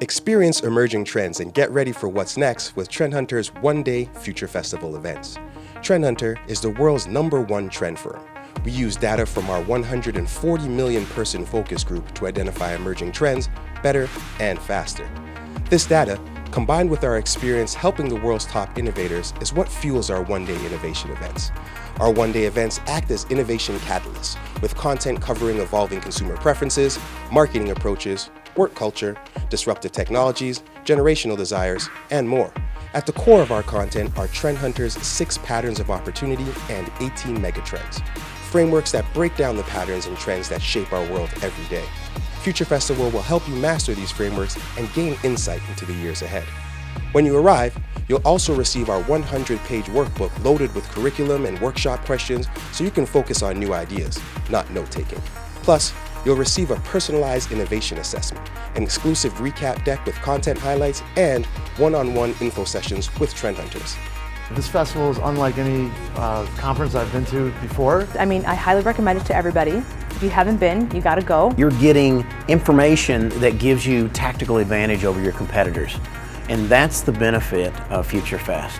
Experience emerging trends and get ready for what's next with Trend Hunter's one-day Future Festival events. Trend Hunter is the world's #1 trend firm. We use data from our 140 million person focus group to identify emerging trends better and faster. This data, combined with our experience helping the world's top innovators, is what fuels our one-day innovation events. Our one-day events act as innovation catalysts, with content covering evolving consumer preferences, marketing approaches, work culture, disruptive technologies, generational desires, and more. At the core of our content are Trend Hunter's 6 patterns of opportunity and 18 megatrends, frameworks that break down the patterns and trends that shape our world every day. Future Festival will help you master these frameworks and gain insight into the years ahead. When you arrive, you'll also receive our 100-page workbook loaded with curriculum and workshop questions so you can focus on new ideas, not note-taking. Plus, you'll receive a personalized innovation assessment, an exclusive recap deck with content highlights, and one-on-one info sessions with Trend Hunters. This festival is unlike any conference I've been to before. I mean, I highly recommend it to everybody. If you haven't been, you gotta go. You're getting information that gives you tactical advantage over your competitors. And that's the benefit of Future Fest.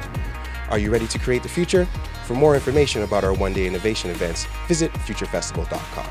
Are you ready to create the future? For more information about our one-day innovation events, visit futurefestival.com.